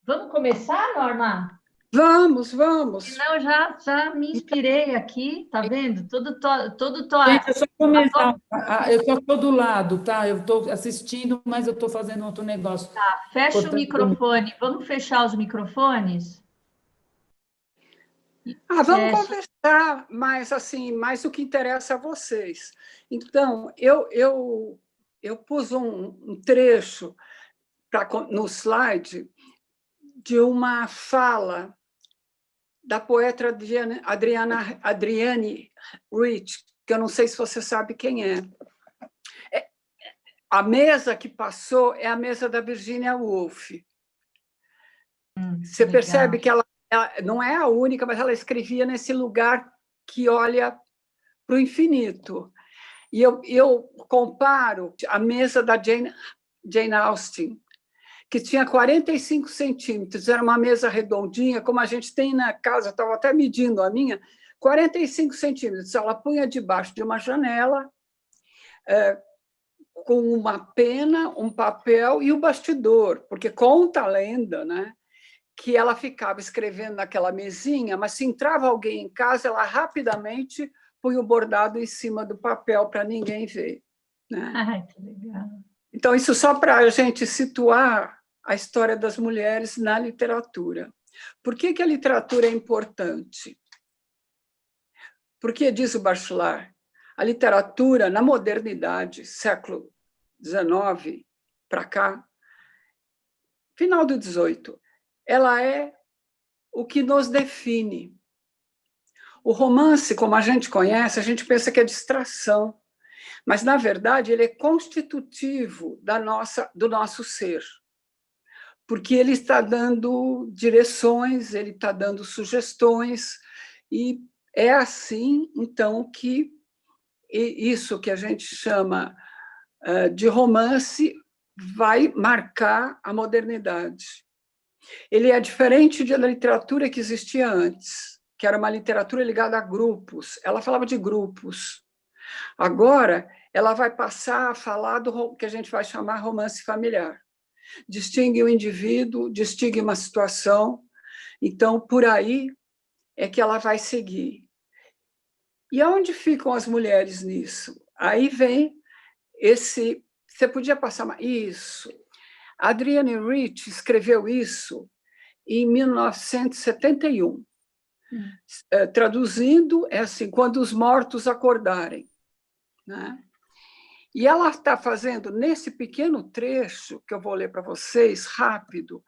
Vamos começar, Norma? Vamos, vamos. Senão já me inspirei aqui, tá vendo? Gente, é só começar. Eu só estou do lado, tá? Eu estou assistindo, mas eu estou fazendo outro negócio Fecha o importante para mim. microfone. Vamos fechar os microfones? Vamos Fecha. conversar, mas assim, mais o que interessa a vocês. Então, eu pus um trecho no slide de uma fala da poeta Adrienne Rich, que eu não sei se você sabe quem é. A mesa que passou é a mesa da Virginia Woolf. Você Legal. percebe que ela não é a única, mas ela escrevia nesse lugar que olha para o infinito. E eu comparo a mesa da Jane Austen, que tinha 45 centímetros, era uma mesa redondinha, como a gente tem na casa, estava até medindo a minha, 45 centímetros. Ela punha debaixo de uma janela, com uma pena, um papel e o bastidor, porque conta a lenda, né, que ela ficava escrevendo naquela mesinha, mas se entrava alguém em casa, ela rapidamente punha o bordado em cima do papel para ninguém ver. Né? Ai, que legal. Então, isso só para a gente situar a história das mulheres na literatura. Por que a literatura é importante? Porque, diz o Bachelard, a literatura, na modernidade, século XIX para cá, final do XVIII, ela é o que nos define. O romance, como a gente conhece, a gente pensa que é distração, mas, na verdade, ele é constitutivo do nosso ser, porque ele está dando direções, ele está dando sugestões, e é assim, então, que isso que a gente chama de romance vai marcar a modernidade. Ele é diferente da literatura que existia antes, que era uma literatura ligada a grupos. Ela falava de grupos. Agora, ela vai passar a falar do que a gente vai chamar romance familiar. Distingue o indivíduo, distingue uma situação. Então, por aí é que ela vai seguir. E aonde ficam as mulheres nisso? Aí vem esse... Você podia passar... Isso. A Adrienne Rich escreveu isso em 1971. Traduzindo, é assim, quando os mortos acordarem. Né? E ela está fazendo, nesse pequeno trecho, que eu vou ler para vocês, rápido,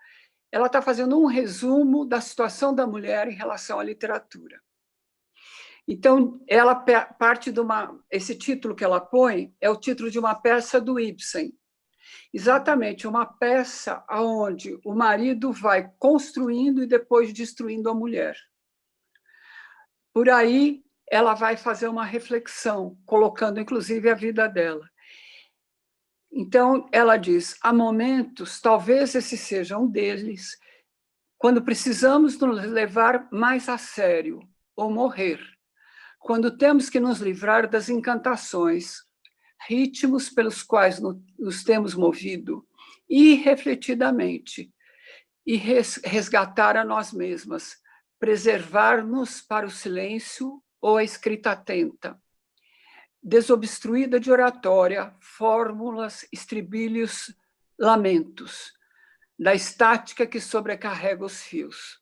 ela está fazendo um resumo da situação da mulher em relação à literatura. Então, ela parte de esse título que ela põe é o título de uma peça do Ibsen. Exatamente, uma peça onde o marido vai construindo e depois destruindo a mulher. Por aí, ela vai fazer uma reflexão, colocando, inclusive, a vida dela. Então, ela diz, há momentos, talvez esse seja um deles, quando precisamos nos levar mais a sério, ou morrer, quando temos que nos livrar das encantações, ritmos pelos quais nos temos movido, irrefletidamente, e resgatar a nós mesmas, preservar-nos para o silêncio ou a escrita atenta, desobstruída de oratória, fórmulas, estribilhos, lamentos, da estática que sobrecarrega os fios.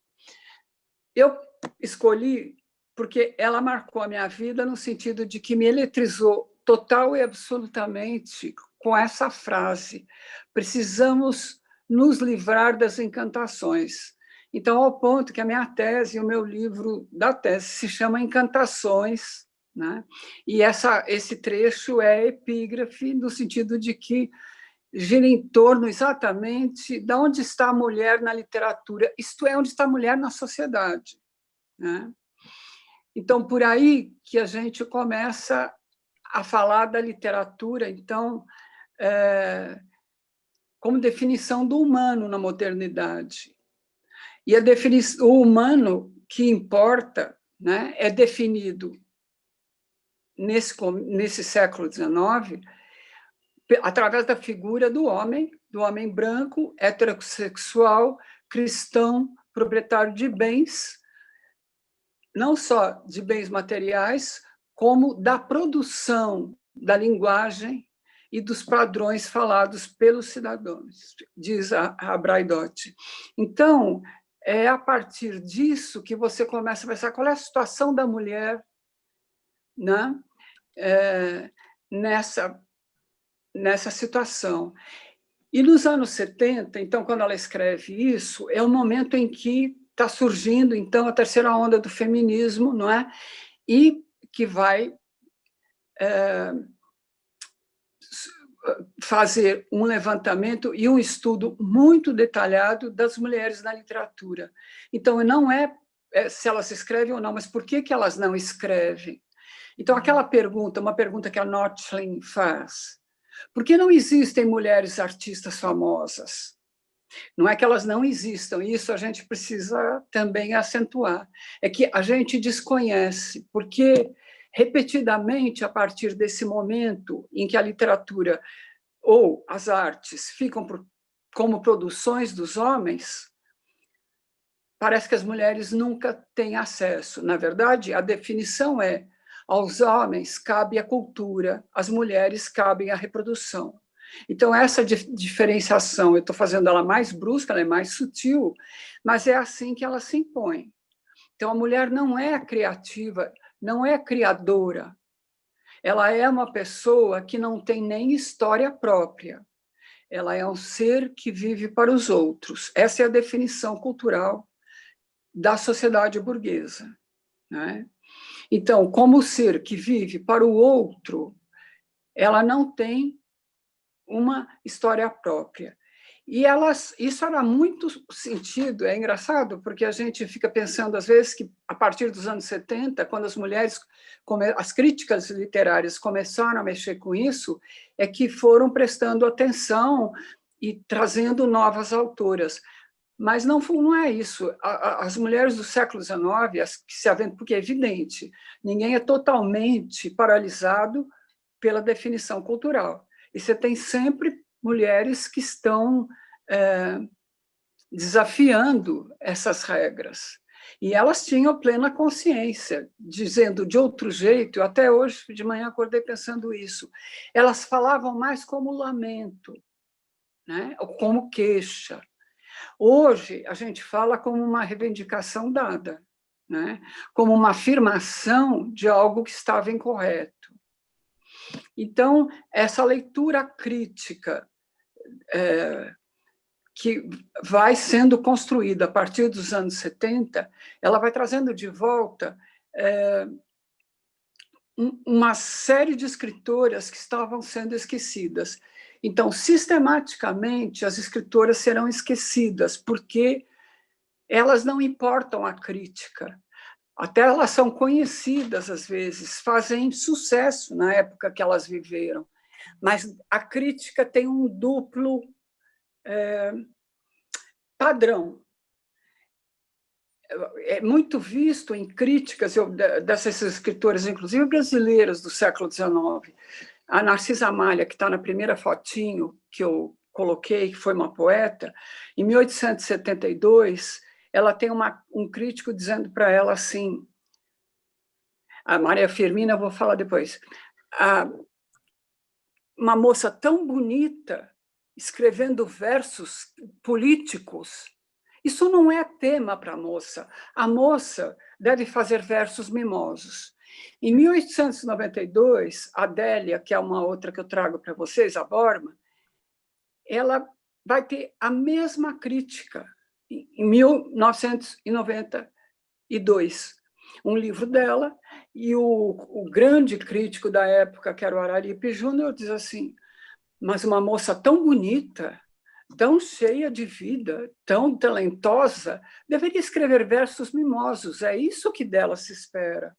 Eu escolhi porque ela marcou a minha vida no sentido de que me eletrizou total e absolutamente com essa frase: precisamos nos livrar das encantações. Então, ao ponto que a minha tese, o meu livro da tese, se chama Encantações, né? E esse trecho é epígrafe, no sentido de que gira em torno exatamente de onde está a mulher na literatura, isto é, onde está a mulher na sociedade. Né? Então, por aí que a gente começa a falar da literatura, então, como definição do humano na modernidade. E o humano que importa, né, é definido nesse século XIX através da figura do homem branco, heterossexual, cristão, proprietário de bens, não só de bens materiais, como da produção da linguagem e dos padrões falados pelos cidadãos, diz a Braidotti. Então, é a partir disso que você começa a pensar qual é a situação da mulher, né? Nessa situação. E nos anos 70, então, quando ela escreve isso, é o momento em que está surgindo, então, a terceira onda do feminismo, não é? E que vai fazer um levantamento e um estudo muito detalhado das mulheres na literatura. Então, não é se elas escrevem ou não, mas por que elas não escrevem? Então, aquela pergunta, uma pergunta que a Nordström faz, por que não existem mulheres artistas famosas? Não é que elas não existam, isso a gente precisa também acentuar. É que a gente desconhece, porque repetidamente, a partir desse momento em que a literatura ou as artes ficam como produções dos homens, parece que as mulheres nunca têm acesso. Na verdade, a definição é: aos homens cabe a cultura, às mulheres cabe a reprodução. Então, essa diferenciação, eu estou fazendo ela mais brusca, ela é mais sutil, mas é assim que ela se impõe. Então, a mulher não é criativa, não é criadora. Ela é uma pessoa que não tem nem história própria. Ela é um ser que vive para os outros. Essa é a definição cultural da sociedade burguesa, né? Então, como ser que vive para o outro, ela não tem uma história própria. E isso era muito sentido, é engraçado, porque a gente fica pensando, às vezes, que a partir dos anos 70, quando as mulheres, as críticas literárias começaram a mexer com isso, é que foram prestando atenção e trazendo novas autoras. Mas não é isso. As mulheres do século XIX, as que se aventam, porque é evidente, ninguém é totalmente paralisado pela definição cultural. E você tem sempre mulheres que estão desafiando essas regras. E elas tinham plena consciência, dizendo de outro jeito, até hoje de manhã acordei pensando isso, elas falavam mais como lamento, né? Ou como queixa. Hoje, a gente fala como uma reivindicação dada, né? Como uma afirmação de algo que estava incorreto. Então, essa leitura crítica que vai sendo construída a partir dos anos 70, ela vai trazendo de volta uma série de escritoras que estavam sendo esquecidas. Então, sistematicamente, as escritoras serão esquecidas, porque elas não importam a crítica. Até elas são conhecidas, às vezes, fazem sucesso na época que elas viveram. Mas a crítica tem um duplo padrão. É muito visto em críticas dessas escritoras, inclusive brasileiras, do século XIX. A Narcisa Amália, que está na primeira fotinho que eu coloquei, que foi uma poeta, em 1872, ela tem um crítico dizendo para ela assim, a Maria Firmina, eu vou falar depois, uma moça tão bonita, escrevendo versos políticos, isso não é tema para a moça. A moça deve fazer versos mimosos. Em 1892, a Adélia, que é uma outra que eu trago para vocês, a Borman, ela vai ter a mesma crítica em 1992. Um livro dela, e o grande crítico da época, que era o Araripe Júnior, diz assim, mas uma moça tão bonita, tão cheia de vida, tão talentosa, deveria escrever versos mimosos, é isso que dela se espera.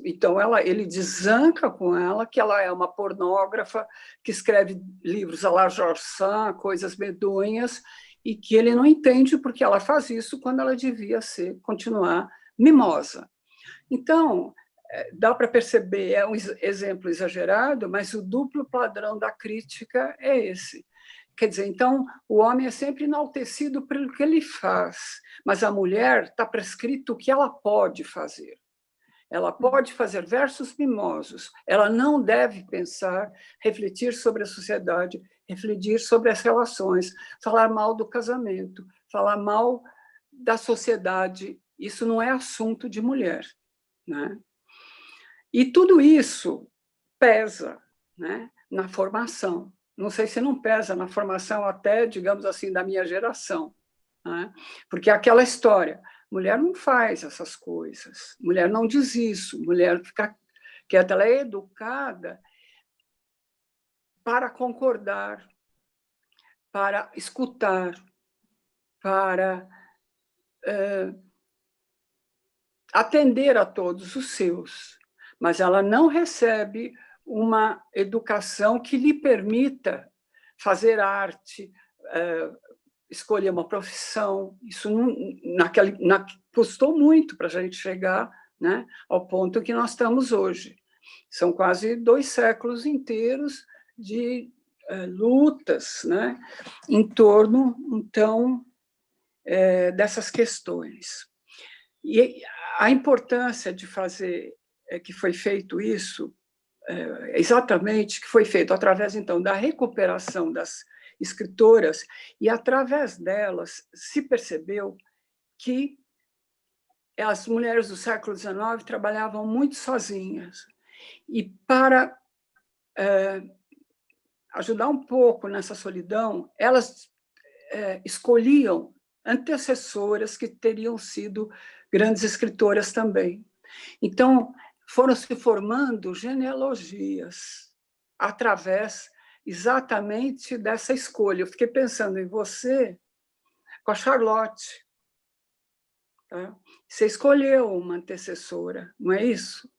Então, ele desanca com ela que ela é uma pornógrafa que escreve livros à la George Sand, coisas medonhas, e que ele não entende porque ela faz isso quando ela devia continuar mimosa. Então, dá para perceber, é um exemplo exagerado, mas o duplo padrão da crítica é esse, Quer dizer, então, o homem é sempre enaltecido pelo que ele faz, mas a mulher está prescrito o que ela pode fazer. Ela pode fazer versos mimosos, ela não deve pensar, refletir sobre a sociedade, refletir sobre as relações, falar mal do casamento, falar mal da sociedade. Isso não é assunto de mulher, né? E tudo isso pesa, né, na formação. Não sei se não pesa na formação até, digamos assim, da minha geração, né? Porque é aquela história, mulher não faz essas coisas, mulher não diz isso, mulher fica quieta, ela é educada para concordar, para escutar, para atender a todos os seus, mas ela não recebe uma educação que lhe permita fazer arte, escolher uma profissão. Isso custou muito para a gente chegar, né, ao ponto que nós estamos hoje. São quase 2 séculos inteiros de lutas, né, em torno, então, dessas questões. E a importância de fazer que foi feito isso, exatamente, que foi feito através, então, da recuperação das escritoras, e através delas se percebeu que as mulheres do século XIX trabalhavam muito sozinhas. E para ajudar um pouco nessa solidão, elas escolhiam antecessoras que teriam sido grandes escritoras também. Então, foram se formando genealogias através exatamente dessa escolha. Eu fiquei pensando em você com a Charlotte. Tá? Você escolheu uma antecessora, não é isso?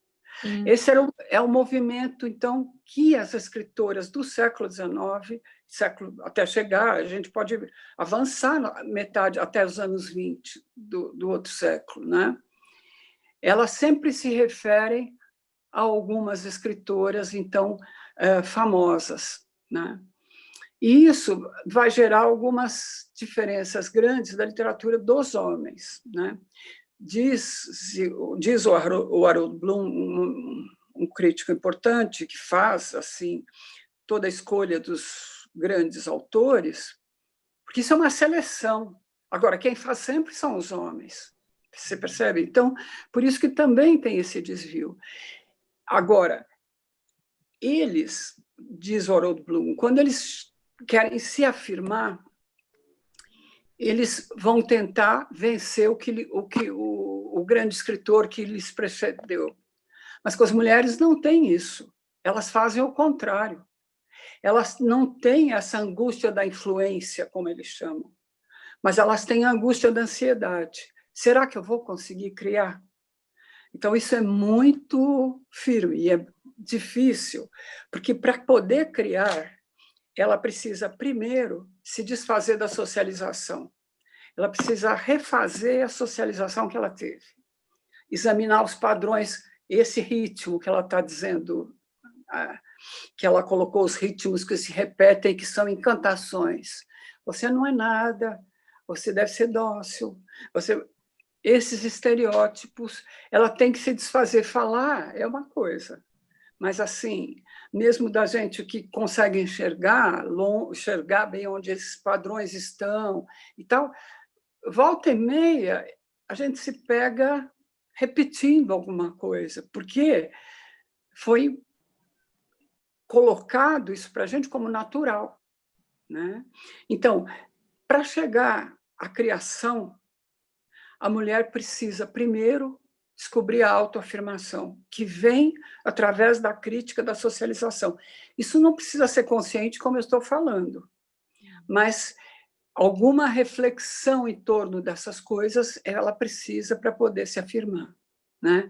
Sim. Esse é o movimento, então, que as escritoras do século XIX, até chegar, a gente pode avançar na metade, até os anos 20 do outro século, né? Elas sempre se referem a algumas escritoras, então, famosas, né? E isso vai gerar algumas diferenças grandes da literatura dos homens, né? Diz o Harold Bloom, um crítico importante que faz assim toda a escolha dos grandes autores, porque isso é uma seleção. Agora, quem faz sempre são os homens, você percebe? Então, por isso que também tem esse desvio. Agora, eles, diz o Harold Bloom, quando eles querem se afirmar, eles vão tentar vencer o grande escritor que lhes precedeu. Mas com as mulheres não tem isso. Elas fazem o contrário. Elas não têm essa angústia da influência, como eles chamam, mas elas têm a angústia da ansiedade. Será que eu vou conseguir criar? Então, isso é muito firme e é difícil, porque para poder criar, ela precisa, primeiro, se desfazer da socialização. Ela precisa refazer a socialização que ela teve, examinar os padrões, esse ritmo que ela está dizendo, que ela colocou os ritmos que se repetem, que são encantações. Você não é nada, você deve ser dócil, esses estereótipos, ela tem que se desfazer. Falar é uma coisa, mas assim, mesmo da gente que consegue enxergar bem onde esses padrões estão e tal, volta e meia, a gente se pega repetindo alguma coisa, porque foi colocado isso para a gente como natural, né? Então, para chegar à criação, a mulher precisa, primeiro, descobrir a autoafirmação, que vem através da crítica da socialização. Isso não precisa ser consciente, como eu estou falando, mas alguma reflexão em torno dessas coisas ela precisa para poder se afirmar, né?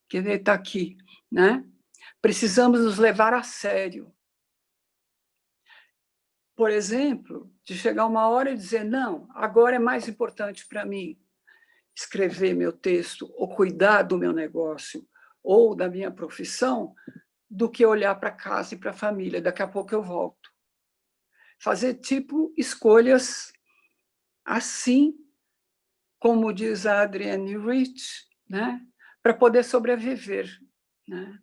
Que ele está aqui, né? Precisamos nos levar a sério. Por exemplo, de chegar uma hora e dizer, não, agora é mais importante para mim escrever meu texto ou cuidar do meu negócio ou da minha profissão do que olhar para casa e para a família. Daqui a pouco eu volto. fazer tipo escolhas assim, como diz a Adrienne Rich, né, para poder sobreviver, né?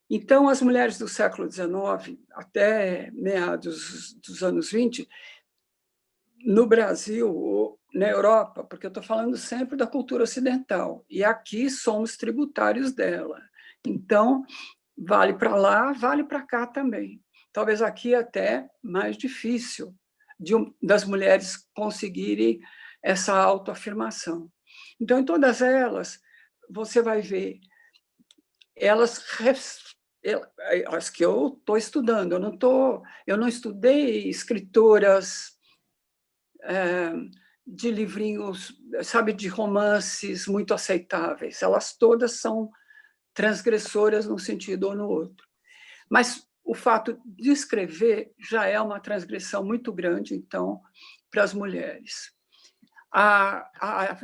Então, as mulheres do século XIX, até meados dos anos 20, no Brasil, ou na Europa, porque eu estou falando sempre da cultura ocidental, e aqui somos tributários dela. Então, vale para lá, vale para cá também. Talvez aqui até mais difícil das mulheres conseguirem essa autoafirmação. Então, em todas elas, você vai ver, as que eu estou estudando, eu não estudei escritoras de livrinhos, sabe, de romances muito aceitáveis. Elas todas são transgressoras num sentido ou no outro. Mas o fato de escrever já é uma transgressão muito grande, então, para as mulheres.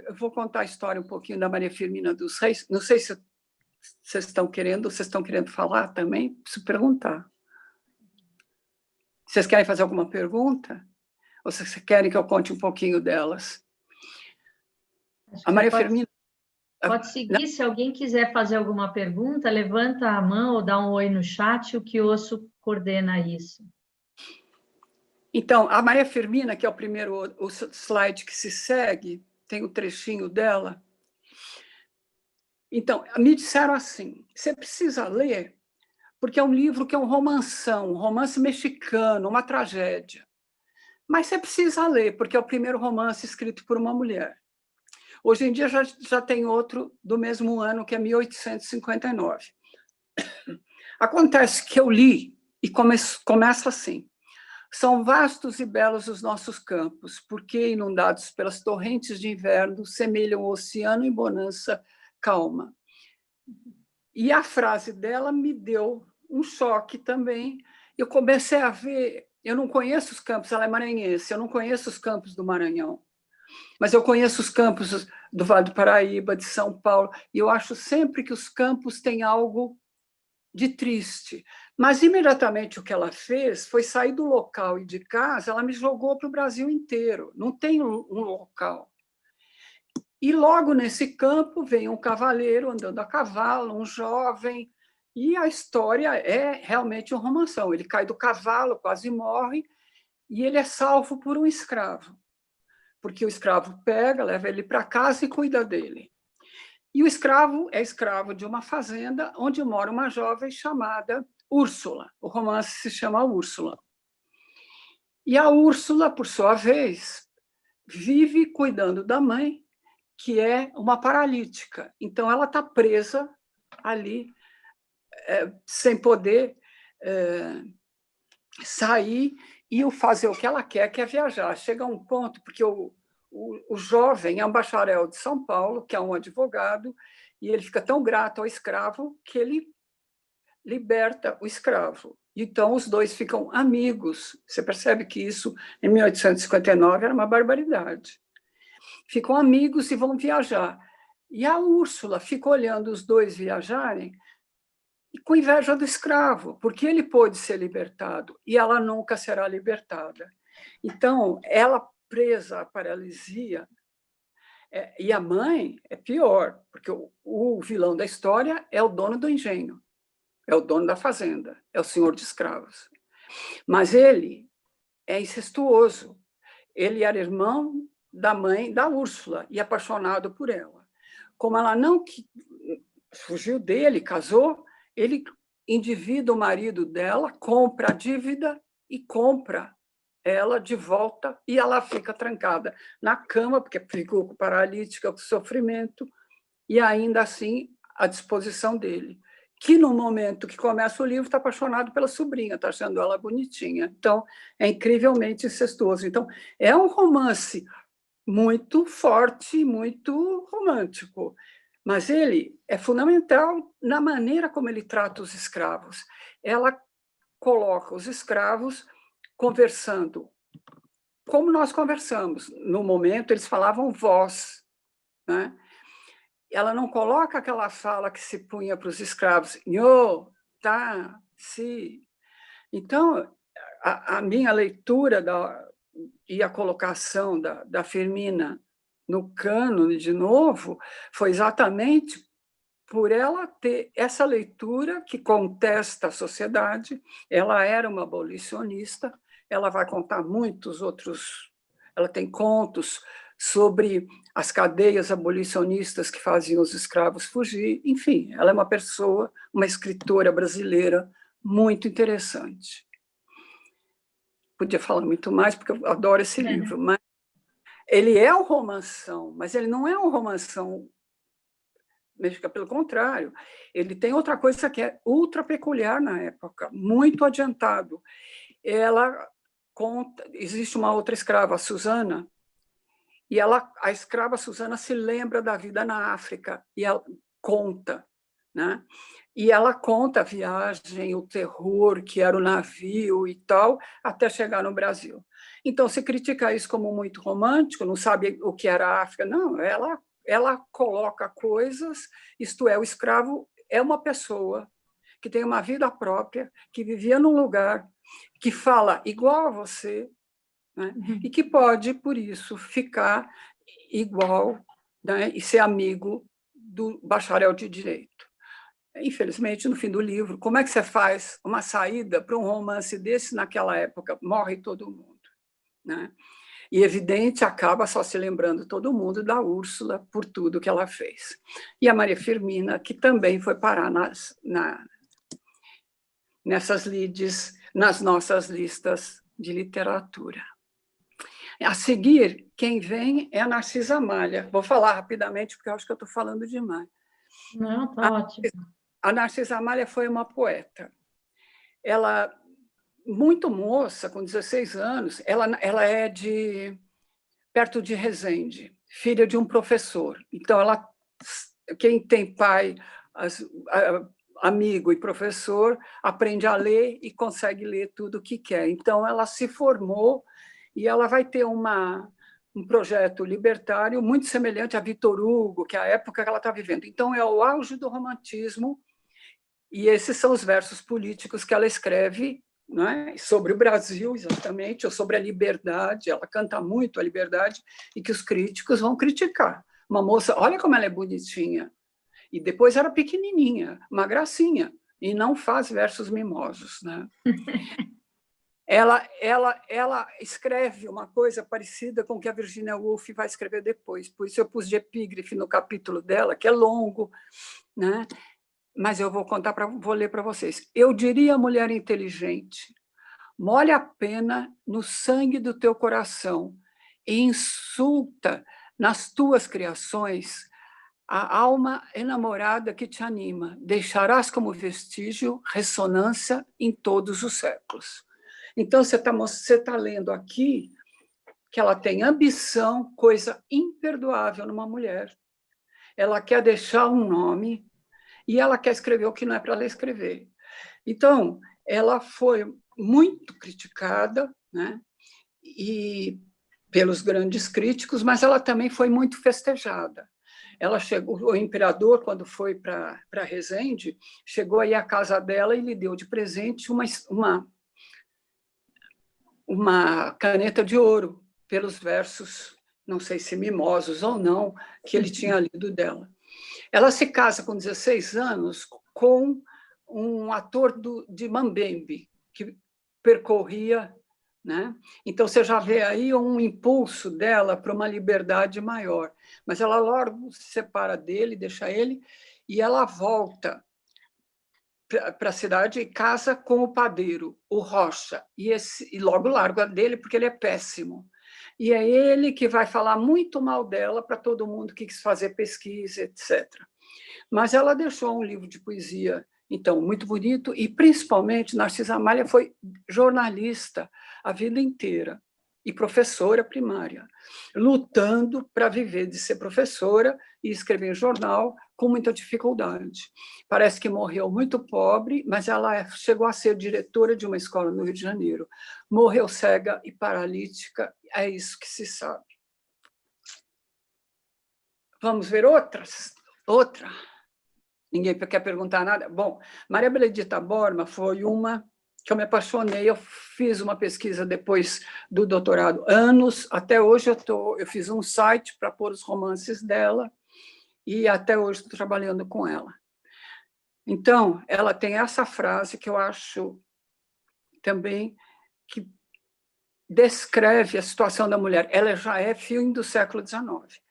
Eu vou contar a história um pouquinho da Maria Firmina dos Reis. Não sei se vocês estão querendo falar também? Preciso perguntar. Vocês querem fazer alguma pergunta? Ou vocês querem que eu conte um pouquinho delas? A Maria Firmina... Pode seguir, se alguém quiser fazer alguma pergunta, levanta a mão ou dá um oi no chat, o Quioso coordena isso. Então, a Maria Firmina, que é o slide que se segue, tem o trechinho dela. Então, me disseram assim, você precisa ler, porque é um livro que é um romanção, um romance mexicano, uma tragédia. Mas você precisa ler, porque é o primeiro romance escrito por uma mulher. Hoje em dia já tem outro do mesmo ano, que é 1859. Acontece que eu li e começa assim. São vastos e belos os nossos campos, porque, inundados pelas torrentes de inverno, semelham o oceano em bonança calma. E a frase dela me deu um choque também. Eu comecei a ver... Eu não conheço os campos, ela é maranhense, eu não conheço os campos do Maranhão, mas eu conheço os campos do Vale do Paraíba, de São Paulo, e eu acho sempre que os campos têm algo de triste. Mas, imediatamente, o que ela fez foi sair do local e de casa, ela me jogou para o Brasil inteiro, não tem um local. E, logo nesse campo, vem um cavaleiro andando a cavalo, um jovem, e a história é realmente um romanção. Ele cai do cavalo, quase morre, e ele é salvo por um escravo, porque o escravo pega, leva ele para casa e cuida dele. E o escravo é escravo de uma fazenda onde mora uma jovem chamada Úrsula. O romance se chama Úrsula. E a Úrsula, por sua vez, vive cuidando da mãe, que é uma paralítica. Então, ela está presa ali, sem poder sair e fazer o que ela quer, que é viajar. Chega a um ponto, porque o jovem é um bacharel de São Paulo, que é um advogado, e ele fica tão grato ao escravo que ele liberta o escravo. Então, os dois ficam amigos. Você percebe que isso, em 1859, era uma barbaridade. Ficam amigos e vão viajar. E a Úrsula fica olhando os dois viajarem e com inveja do escravo, porque ele pôde ser libertado e ela nunca será libertada. Então, ela presa à paralisia, e a mãe é pior, porque o vilão da história é o dono do engenho, é o dono da fazenda, é o senhor de escravos. Mas ele é incestuoso. Ele era irmão da mãe da Úrsula e apaixonado por ela. Como ela não fugiu dele, casou, ele endivida o marido dela, compra a dívida e compra ela de volta, e ela fica trancada na cama, porque ficou paralítica, com sofrimento, e ainda assim à disposição dele, que no momento que começa o livro está apaixonado pela sobrinha, está achando ela bonitinha. Então, é incrivelmente incestuoso. Então, é um romance muito forte, muito romântico, mas ele é fundamental na maneira como ele trata os escravos. Ela coloca os escravos conversando como nós conversamos. No momento, eles falavam vós, né? Ela não coloca aquela fala que se punha para os escravos, nhô, tá, si. Então, a minha leitura e a colocação da Firmina no cânone, de novo, foi exatamente por ela ter essa leitura que contesta a sociedade. Ela era uma abolicionista, ela vai contar muitos outros, ela tem contos sobre as cadeias abolicionistas que faziam os escravos fugir. Enfim, ela é uma pessoa, uma escritora brasileira muito interessante. Podia falar muito mais, porque eu adoro esse livro, mas ele é um romanção, mas ele não é um romanção, pelo contrário, ele tem outra coisa que é ultra peculiar na época, muito adiantado. Ela conta, existe uma outra escrava, a Susana, e a escrava Susana se lembra da vida na África, e ela conta, né? E ela conta a viagem, o terror que era o navio e tal, até chegar no Brasil. Então, se critica isso como muito romântico, não sabe o que era a África, não, ela coloca coisas, isto é, o escravo é uma pessoa que tem uma vida própria, que vivia num lugar, que fala igual a você, né? E que pode, por isso, ficar igual, né? E ser amigo do bacharel de direito. Infelizmente, no fim do livro, como é que você faz uma saída para um romance desse naquela época? Morre todo mundo, né? E, evidente, acaba só se lembrando todo mundo da Úrsula por tudo que ela fez. E a Maria Firmina, que também foi parar nessas lides, nas nossas listas de literatura. A seguir, quem vem é a Narcisa Malha. Vou falar rapidamente, porque eu acho que eu estou falando demais. Não, está ótimo. A Narcisa Malha foi uma poeta. Ela, muito moça, com 16 anos, ela é perto de Resende, filha de um professor. Então, quem tem pai, amigo e professor, aprende a ler e consegue ler tudo o que quer. Então, ela se formou e ela vai ter um projeto libertário muito semelhante a Victor Hugo, que é a época que ela está vivendo. Então, é o auge do romantismo, e esses são os versos políticos que ela escreve, né, sobre o Brasil, exatamente, ou sobre a liberdade. Ela canta muito a liberdade e que os críticos vão criticar. Uma moça, olha como ela é bonitinha, e depois era pequenininha, uma gracinha, e não faz versos mimosos, né? Ela escreve uma coisa parecida com o que a Virginia Woolf vai escrever depois, por isso eu pus de epígrafe no capítulo dela, que é longo, né? Mas eu vou ler para vocês. Eu diria, mulher inteligente, molhe a pena no sangue do teu coração e insulta nas tuas criações a alma enamorada que te anima. Deixarás como vestígio ressonância em todos os séculos. Então, você tá lendo aqui que ela tem ambição, coisa imperdoável numa mulher. Ela quer deixar um nome e ela quer escrever o que não é para ela escrever. Então, ela foi muito criticada, né? E pelos grandes críticos, mas ela também foi muito festejada. Ela chegou, o imperador, quando foi para Resende, chegou aí à casa dela e lhe deu de presente uma caneta de ouro pelos versos, não sei se mimosos ou não, que ele tinha lido dela. Ela se casa com 16 anos com um ator de Mambembe, que percorria, né? Então, você já vê aí um impulso dela para uma liberdade maior. Mas ela logo se separa dele, deixa ele, e ela volta para a cidade e casa com o padeiro, o Rocha, e logo larga dele porque ele é péssimo. E é ele que vai falar muito mal dela para todo mundo que quis fazer pesquisa, etc. Mas ela deixou um livro de poesia, então, muito bonito, e principalmente Narcisa Amália foi jornalista a vida inteira e professora primária, lutando para viver de ser professora e escrever em jornal com muita dificuldade. Parece que morreu muito pobre, mas ela chegou a ser diretora de uma escola no Rio de Janeiro. Morreu cega e paralítica, é isso que se sabe. Vamos ver outra? Ninguém quer perguntar nada? Bom, Maria Benedita Borma foi uma que eu me apaixonei. Eu fiz uma pesquisa depois do doutorado, anos, até hoje eu fiz um site para pôr os romances dela, e até hoje estou trabalhando com ela. Então, ela tem essa frase que eu acho também que descreve a situação da mulher. Ela já é fim do século XIX.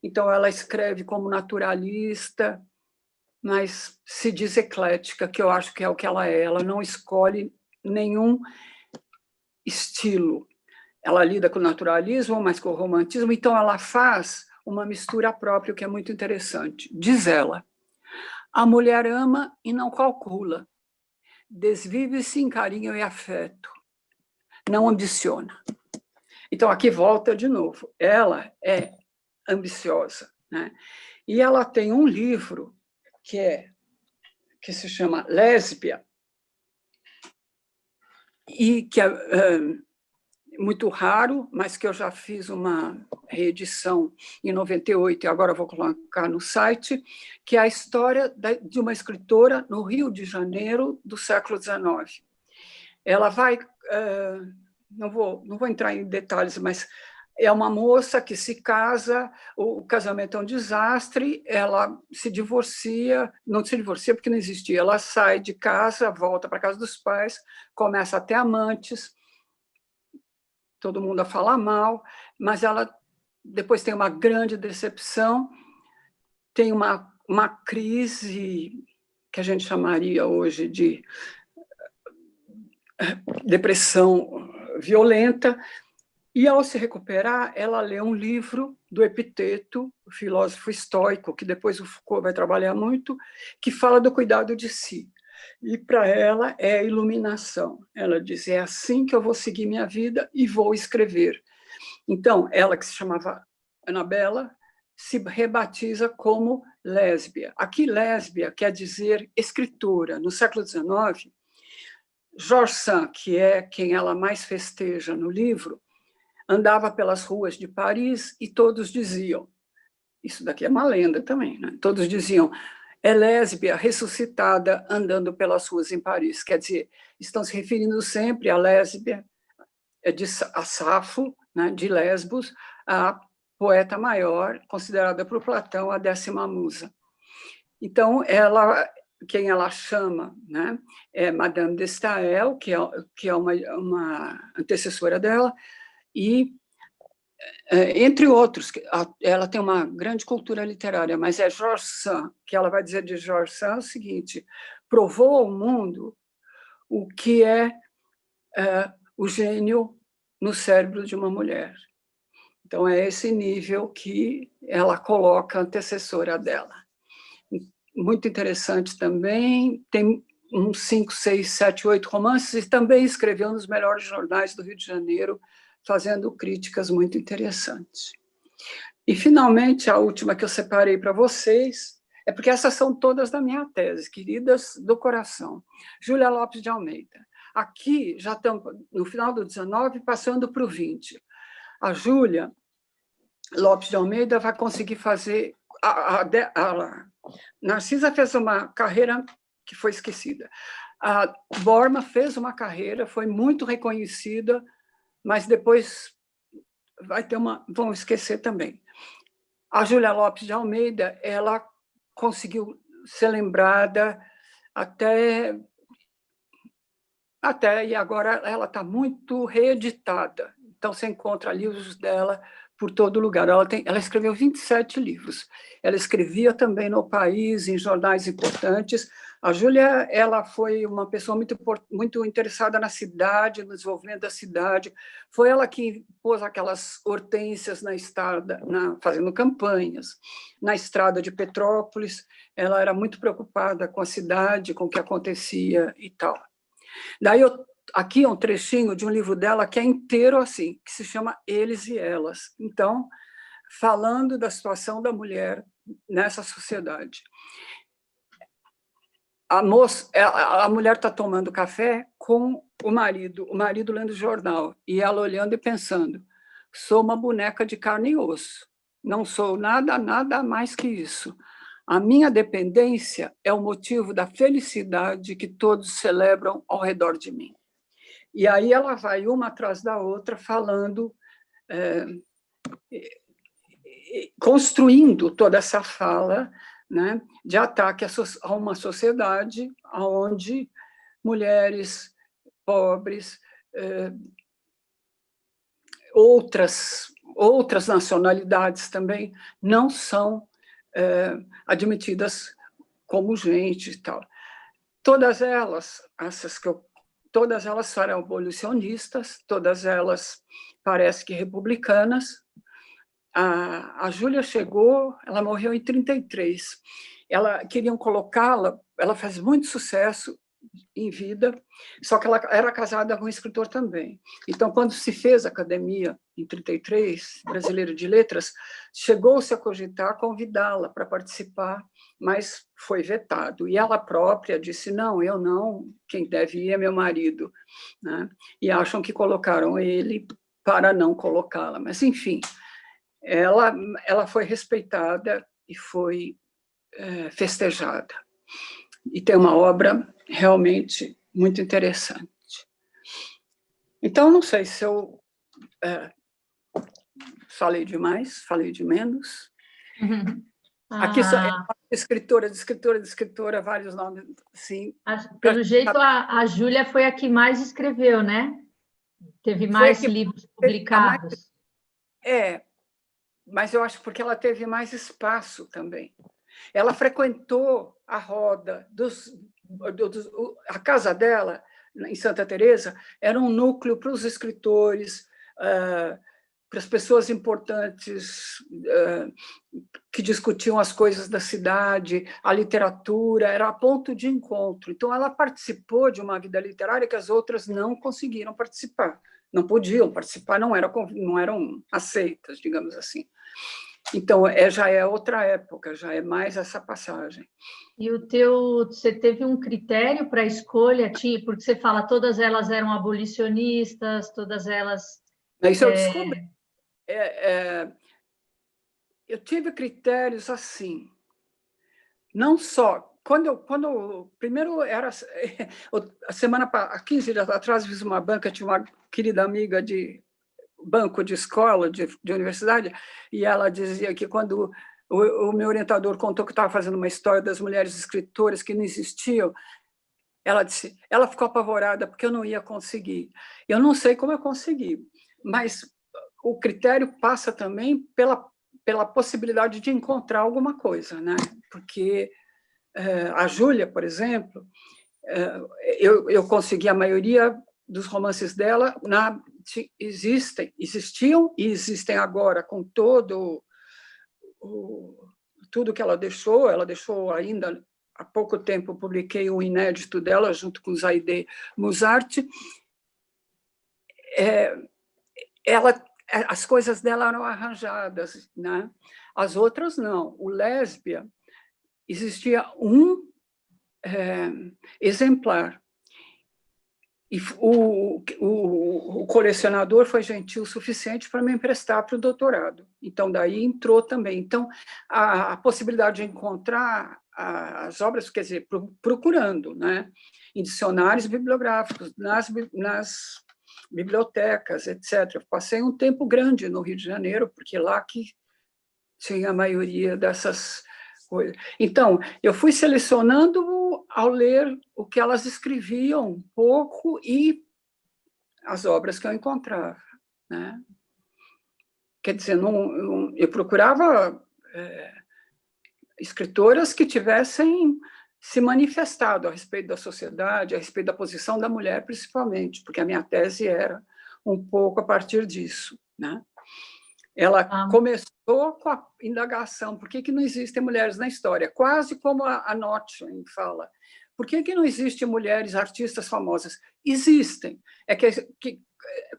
Então, ela escreve como naturalista, mas se diz eclética, que eu acho que é o que ela é. Ela não escolhe nenhum estilo. Ela lida com o naturalismo, mas com o romantismo, então ela faz uma mistura própria, o que é muito interessante. Diz ela: a mulher ama e não calcula, desvive-se em carinho e afeto, não ambiciona. Então, aqui volta de novo. Ela é ambiciosa, né? E ela tem um livro que se chama Lésbia, e que é muito raro, mas que eu já fiz uma reedição em 98, e agora vou colocar no site, que é a história de uma escritora no Rio de Janeiro do século XIX. Ela vai... não vou entrar em detalhes, mas é uma moça que se casa, o casamento é um desastre, ela se divorcia, não se divorcia porque não existia, ela sai de casa, volta para a casa dos pais, começa a ter amantes, todo mundo a falar mal, mas ela depois tem uma grande decepção, tem uma crise que a gente chamaria hoje de depressão violenta, e, ao se recuperar, ela lê um livro do Epiteto, o filósofo estoico, que depois o Foucault vai trabalhar muito, que fala do cuidado de si. E, para ela, é a iluminação. Ela diz, é assim que eu vou seguir minha vida e vou escrever. Então, ela, que se chamava Anabela, se rebatiza como lésbia. Aqui, lésbia quer dizer escritora. No século XIX, George Sand, que é quem ela mais festeja no livro, andava pelas ruas de Paris e todos diziam, isso daqui é uma lenda também, né? Todos diziam, é lésbia ressuscitada andando pelas ruas em Paris. Quer dizer, estão se referindo sempre à lésbia, a Safo, né, de Lesbos, a poeta maior, considerada por Platão a 10ª musa. Então, quem ela chama, né, é Madame de Staël, que é uma antecessora dela, e, entre outros, ela tem uma grande cultura literária, mas é George Sand, que ela vai dizer de George Sand o seguinte: provou ao mundo o que é o gênio no cérebro de uma mulher. Então, é esse nível que ela coloca a antecessora dela. Muito interessante também, tem uns 5, 6, 7, 8 romances, e também escreveu nos melhores jornais do Rio de Janeiro, fazendo críticas muito interessantes. E, finalmente, a última que eu separei para vocês, é porque essas são todas da minha tese, queridas do coração. Júlia Lopes de Almeida. Aqui, já estamos no final do 19, passando para o 20. A Júlia Lopes de Almeida vai conseguir fazer... A Narcisa fez uma carreira que foi esquecida. A Borma fez uma carreira, foi muito reconhecida, mas depois vão esquecer também. A Júlia Lopes de Almeida, ela conseguiu ser lembrada até e agora ela está muito reeditada. Então, você encontra livros dela por todo lugar. Ela escreveu 27 livros. Ela escrevia também no País, em jornais importantes. A Júlia, ela foi uma pessoa muito interessada na cidade, no desenvolvimento da cidade. Foi ela que pôs aquelas hortênsias na estrada, fazendo campanhas. Na estrada de Petrópolis, ela era muito preocupada com a cidade, com o que acontecia e tal. Daí, aqui é um trechinho de um livro dela que é inteiro assim, que se chama Eles e Elas. Então, falando da situação da mulher nessa sociedade. A mulher está tomando café com o marido lendo o jornal, e ela olhando e pensando, sou uma boneca de carne e osso, não sou nada mais que isso. A minha dependência é o motivo da felicidade que todos celebram ao redor de mim. E aí ela vai uma atrás da outra falando, construindo toda essa fala, né, de ataque a uma sociedade onde mulheres pobres, outras nacionalidades também não são admitidas como gente e tal. Todas elas, todas elas foram abolicionistas, todas elas parece que republicanas. A Júlia chegou, ela morreu em 1933. Queriam colocá-la, ela fez muito sucesso em vida, só que ela era casada com um escritor também. Então, quando se fez a academia, em 1933, brasileira de letras, chegou-se a cogitar convidá-la para participar, mas foi vetado. E ela própria disse, não, eu não, quem deve ir é meu marido. Né? E acham que colocaram ele para não colocá-la. Mas, enfim, ela foi respeitada e foi festejada. E tem uma obra realmente muito interessante. Então, não sei se eu falei demais, falei de menos. Aqui só escritora, de escritora, vários nomes. Sim. Pelo jeito, a Júlia foi a que mais escreveu, né? Teve mais livros publicados. Mas eu acho porque ela teve mais espaço também. Ela frequentou a roda a casa dela, em Santa Teresa, era um núcleo para os escritores, para as pessoas importantes que discutiam as coisas da cidade, a literatura, era ponto de encontro. Então, ela participou de uma vida literária que as outras não conseguiram participar, não podiam participar, não eram aceitas, digamos assim. Então, já é outra época, já é mais essa passagem. E você teve um critério para a escolha, porque você fala todas elas eram abolicionistas, todas elas... Isso eu descobri. Eu tive critérios assim, não só... primeiro, era a semana, há 15 dias atrás, fiz uma banca, tinha uma querida amiga de banco de escola, de universidade, e ela dizia que quando o meu orientador contou que estava fazendo uma história das mulheres escritoras que não existiam, ela ficou apavorada porque eu não ia conseguir. Eu não sei como eu consegui, mas o critério passa também pela possibilidade de encontrar alguma coisa, né? Porque a Júlia, por exemplo, eu consegui a maioria dos romances dela existiam e existem agora, com tudo que ela deixou ainda há pouco tempo, publiquei um inédito dela, junto com Zaide Musart. As coisas dela eram arranjadas, né? As outras não. O Lésbia, existia um exemplar, e o colecionador foi gentil o suficiente para me emprestar para o doutorado. Então, daí entrou também. Então, a possibilidade de encontrar as obras, quer dizer, procurando, né, em dicionários bibliográficos, nas bibliotecas, etc. Passei um tempo grande no Rio de Janeiro, porque lá que tinha a maioria dessas coisas. Então, eu fui selecionando ao ler o que elas escreviam um pouco e as obras que eu encontrava, né? Quer dizer, eu procurava escritoras que tivessem se manifestado a respeito da sociedade, a respeito da posição da mulher, principalmente, porque a minha tese era um pouco a partir disso, né? Ela começou com a indagação, por que não existem mulheres na história? Quase como a Notchen fala. Por que não existem mulheres artistas famosas? Existem. É que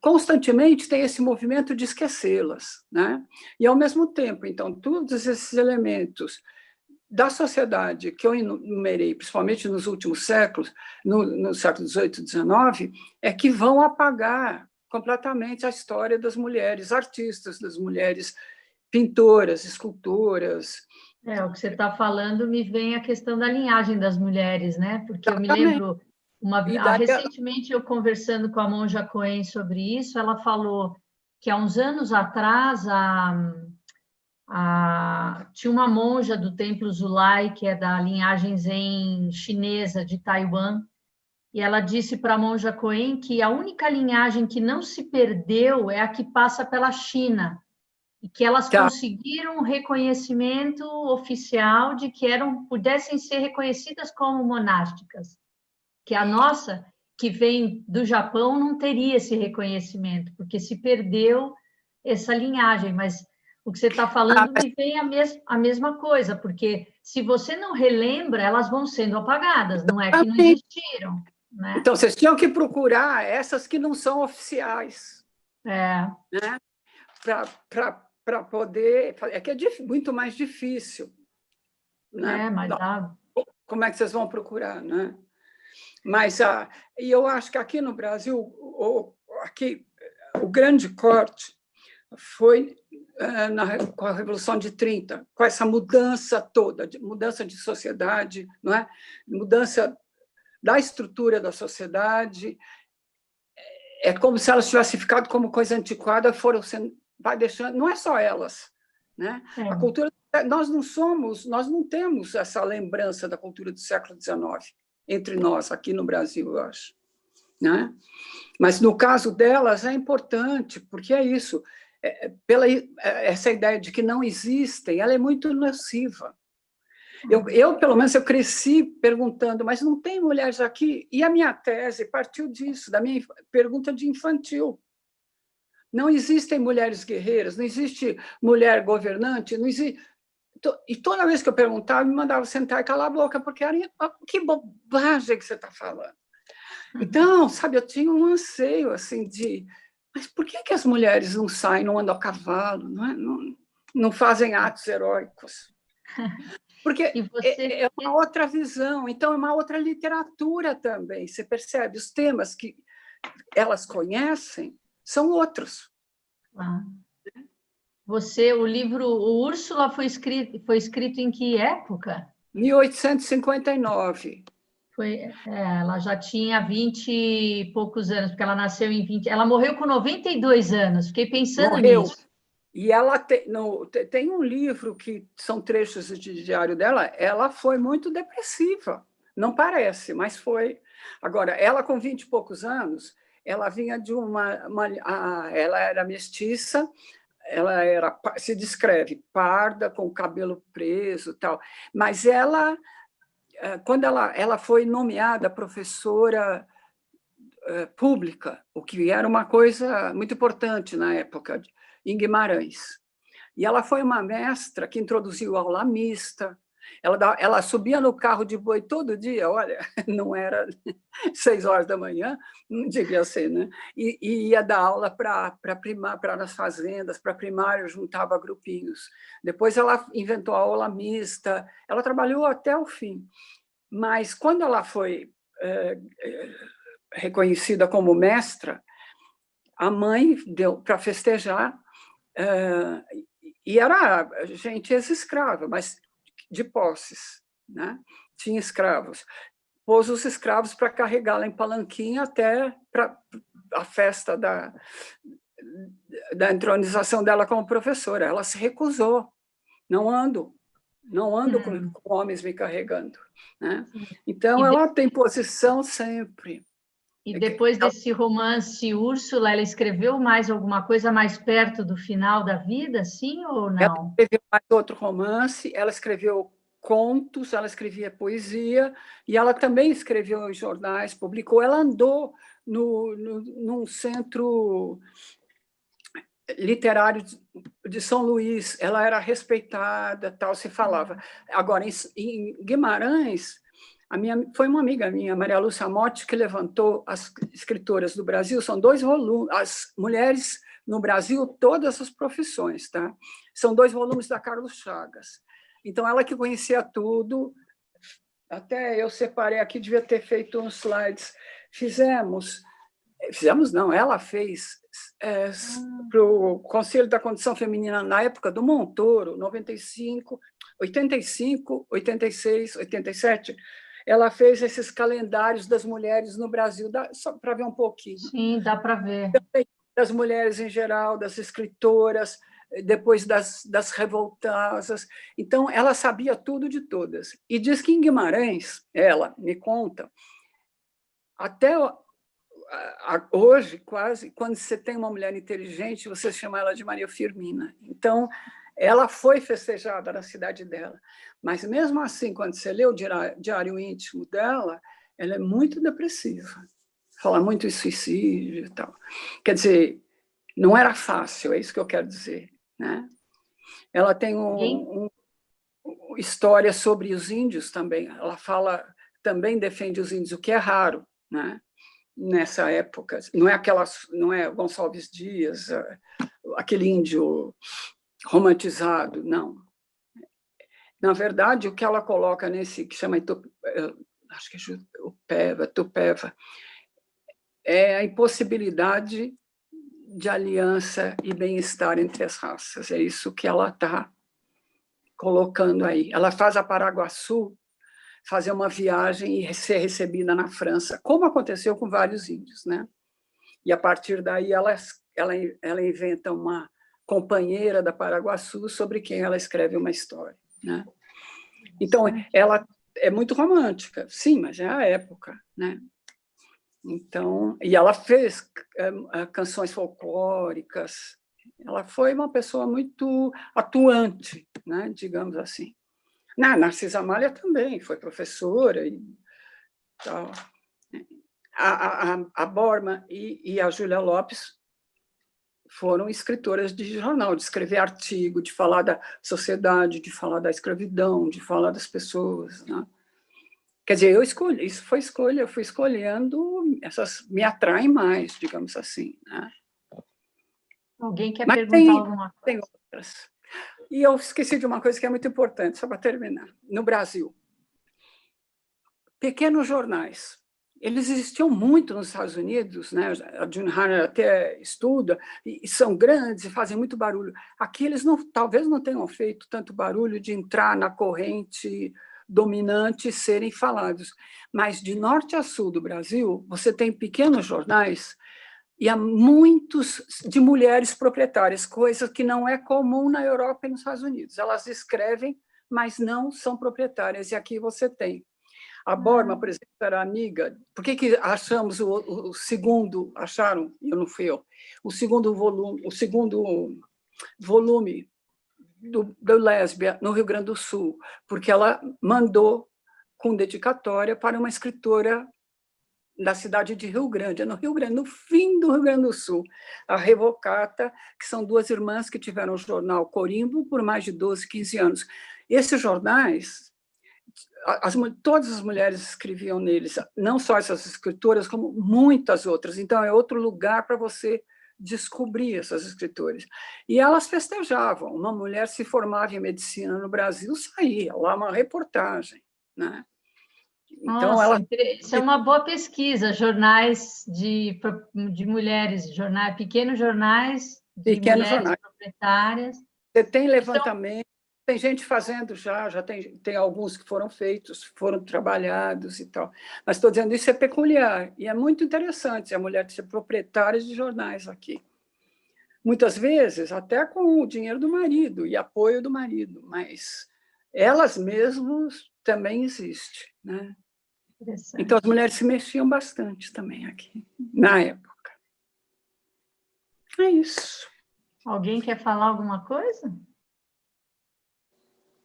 constantemente tem esse movimento de esquecê-las, né? E, ao mesmo tempo, então, todos esses elementos da sociedade que eu enumerei, principalmente nos últimos séculos, no século XVIII e XIX, é que vão apagar completamente a história das mulheres artistas, das mulheres pintoras, escultoras. O que você está falando me vem a questão da linhagem das mulheres, né? Porque eu me lembro E daí, Recentemente, eu conversando com a monja Coen sobre isso, ela falou que há uns anos atrás tinha uma monja do Templo Zulai, que é da linhagem Zen chinesa de Taiwan, e ela disse para a monja Coen que a única linhagem que não se perdeu é a que passa pela China, e que elas tá, conseguiram um reconhecimento oficial de que pudessem ser reconhecidas como monásticas, que a nossa, que vem do Japão, não teria esse reconhecimento, porque se perdeu essa linhagem, mas o que você está falando me vem a mesma coisa, porque se você não relembra, elas vão sendo apagadas, não é que não existiram, né? então vocês tinham que procurar essas que não são oficiais, É, né? Para poder... É que é muito mais difícil, né? mas Como é que vocês vão procurar, né? Mas e eu acho que aqui no Brasil, aqui, o grande corte foi com a Revolução de 30, com essa mudança toda, mudança de sociedade, não é? Mudança da estrutura da sociedade. É como se elas tivessem ficado como coisa antiquada, vai deixando, não é só elas, né? A cultura, nós não temos essa lembrança da cultura do século XIX entre nós aqui no Brasil, eu acho, né? Mas no caso delas é importante, porque é isso, essa ideia de que não existem, ela é muito nociva. Pelo menos, eu cresci perguntando, mas não tem mulheres aqui? E a minha tese partiu disso, da minha pergunta de infantil. Não existem mulheres guerreiras, não existe mulher governante, não existe... E toda vez que eu perguntava, me mandava sentar e calar a boca, porque era que bobagem que você está falando. Então, sabe, eu tinha um anseio assim de... Mas por que as mulheres não saem, não andam a cavalo, não fazem atos heróicos? Porque é uma outra visão, então é uma outra literatura também. Você percebe? Os temas que elas conhecem são outros. O livro O Úrsula foi escrito em que época? 1859. Ela já tinha 20 e poucos anos, porque ela nasceu em 20. Ela morreu com 92 anos, fiquei pensando nisso. E ela tem um livro que são trechos de diário dela, ela foi muito depressiva. Não parece, mas foi. Agora, ela com 20 e poucos anos, ela vinha de ela era mestiça, se descreve parda, com o cabelo preso, tal. Mas quando ela foi nomeada professora pública, o que era uma coisa muito importante na época, em Guimarães. E ela foi uma mestra que introduziu aula mista. Ela subia no carro de boi todo dia, olha, não era 6 horas da manhã, não devia ser, né? E ia dar aula para as fazendas, para primário, juntava grupinhos. Depois ela inventou a aula mista, ela trabalhou até o fim. Mas quando ela foi reconhecida como mestra, a mãe deu para festejar, e era gente ex-escrava, mas de posses, né? Tinha escravos. Pôs os escravos para carregá-la em palanquim até para a festa da entronização dela como professora. Ela se recusou. Não ando com homens me carregando, né? Então, ela tem posição sempre. E depois desse romance Úrsula, ela escreveu mais alguma coisa mais perto do final da vida, sim ou não? Ela escreveu mais outro romance, ela escreveu contos, ela escrevia poesia, e ela também escreveu em jornais, publicou. Ela andou num centro literário de São Luís, ela era respeitada, tal, se falava. Agora, em Guimarães, foi uma amiga minha, Maria Lúcia Motti, que levantou as escritoras do Brasil, são 2 volumes, as mulheres no Brasil, todas as profissões, tá? São 2 volumes da Carlos Chagas. Então, ela que conhecia tudo, até eu separei aqui, devia ter feito uns slides, fizemos não, ela fez para o Conselho da Condição Feminina na época do Montoro, 95, 85, 86, 87, ela fez esses calendários das mulheres no Brasil, só para ver um pouquinho. Sim, dá para ver. Das mulheres em geral, das escritoras, depois das revoltosas. Então, ela sabia tudo de todas. E diz que em Guimarães, ela me conta, até hoje, quase, quando você tem uma mulher inteligente, você chama ela de Maria Firmina. Então, ela foi festejada na cidade dela. Mas, mesmo assim, quando você lê o diário íntimo dela, ela é muito depressiva. Fala muito em suicídio e tal. Quer dizer, não era fácil, é isso que eu quero dizer, né? Ela tem história sobre os índios também. Ela fala, também defende os índios, o que é raro, né? Nessa época. Não é Gonçalves Dias, aquele índio romantizado, não. Na verdade, o que ela coloca nesse, que chama, acho que é Tupéva, é a impossibilidade de aliança e bem-estar entre as raças. É isso que ela está colocando aí. Ela faz a Paraguaçu fazer uma viagem e ser recebida na França, como aconteceu com vários índios, né? E, a partir daí, ela inventa uma companheira da Paraguaçu sobre quem ela escreve uma história, né? Então, ela é muito romântica, sim, mas é a época, né? Então, e ela fez canções folclóricas. Ela foi uma pessoa muito atuante, né, digamos assim. Narcisa Amália também foi professora e tal. A Borma e a Júlia Lopes foram escritoras de jornal, de escrever artigo, de falar da sociedade, de falar da escravidão, de falar das pessoas, né? Quer dizer, eu escolhi, isso foi escolha, eu fui escolhendo, essas me atraem mais, digamos assim, né? Alguém quer perguntar alguma coisa? Tem outras. E eu esqueci de uma coisa que é muito importante, só para terminar. No Brasil, pequenos jornais. Eles existiam muito nos Estados Unidos, né? A June Harner até estuda, e são grandes e fazem muito barulho. Aqui eles talvez não tenham feito tanto barulho de entrar na corrente dominante e serem falados. Mas de norte a sul do Brasil, você tem pequenos jornais e há muitos de mulheres proprietárias, coisa que não é comum na Europa e nos Estados Unidos. Elas escrevem, mas não são proprietárias. E aqui você tem. A Borma, por exemplo, era amiga. Por que achamos o segundo, acharam, eu não fui eu, o segundo volume do Lésbia no Rio Grande do Sul? Porque ela mandou com dedicatória para uma escritora da cidade de Rio Grande, no Rio Grande, no fim do Rio Grande do Sul, a Revocata, que são duas irmãs que tiveram o jornal Corimbo por mais de 12, 15 anos. Esses jornais, todas as mulheres escreviam neles, não só essas escritoras, como muitas outras. Então, é outro lugar para você descobrir essas escritoras. E elas festejavam. Uma mulher se formava em medicina no Brasil, saía lá uma reportagem, né? Então, nossa, isso é uma boa pesquisa, jornais de mulheres, pequenos jornais de mulheres proprietárias. Você tem levantamento, tem gente fazendo já tem alguns que foram feitos, foram trabalhados e tal. Mas estou dizendo, isso é peculiar, e é muito interessante a mulher ser proprietária de jornais aqui. Muitas vezes, até com o dinheiro do marido e apoio do marido, mas elas mesmas também existem, né? Então, as mulheres se mexiam bastante também aqui, na época. É isso. Alguém quer falar alguma coisa?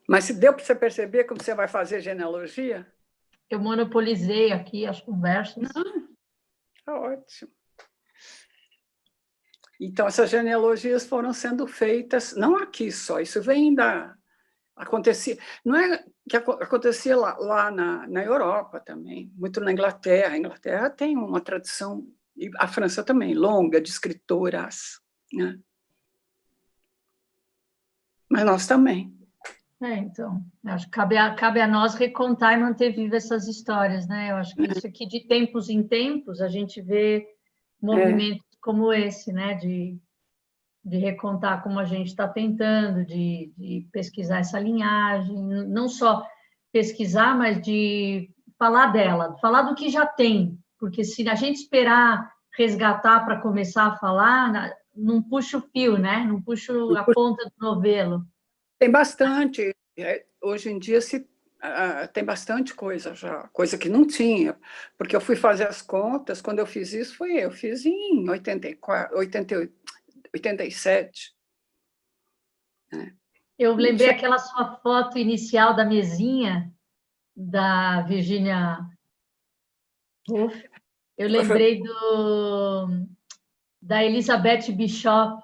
Mas se deu para você perceber como você vai fazer genealogia? Eu monopolizei aqui as conversas. Está ótimo. Então, essas genealogias foram sendo feitas, não aqui só, isso vem da... Acontecia, não é que acontecia lá na Europa também, muito na Inglaterra. A Inglaterra tem uma tradição, e a França também, longa, de escritoras, né? Mas nós também. Então, acho que cabe a nós recontar e manter vivas essas histórias, né? Eu acho que isso aqui, de tempos em tempos, a gente vê movimentos como esse, né? De recontar como a gente está tentando, de pesquisar essa linhagem, não só pesquisar, mas de falar dela, falar do que já tem, porque se a gente esperar resgatar para começar a falar, não puxa o fio, né? Não puxa a ponta do novelo. Tem bastante. Hoje em dia tem bastante coisa já, coisa que não tinha, porque eu fui fazer as contas, quando eu fiz isso, eu fiz em 84, 88, 87. Né? Eu lembrei aquela sua foto inicial da mesinha, da Virginia Woolf. Eu lembrei da Elizabeth Bishop,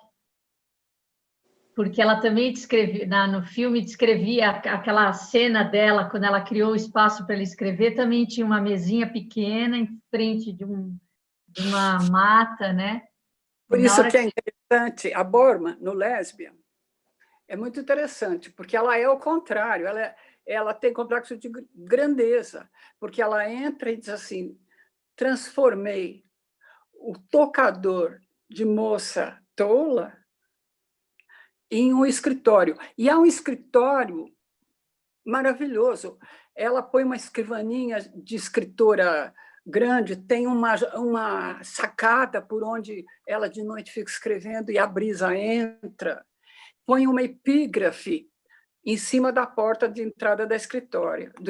porque ela também descrevia, no filme descrevia aquela cena dela, quando ela criou o espaço para ela escrever, também tinha uma mesinha pequena em frente de uma mata, né? Por isso que é interessante, a Borma, no Lésbia, é muito interessante, porque ela é o contrário, ela tem complexo de grandeza, porque ela entra e diz assim, transformei o tocador de moça tola em um escritório. E é um escritório maravilhoso. Ela põe uma escrivaninha de escritora grande, tem uma sacada por onde ela de noite fica escrevendo e a brisa entra. Põe uma epígrafe em cima da porta de entrada do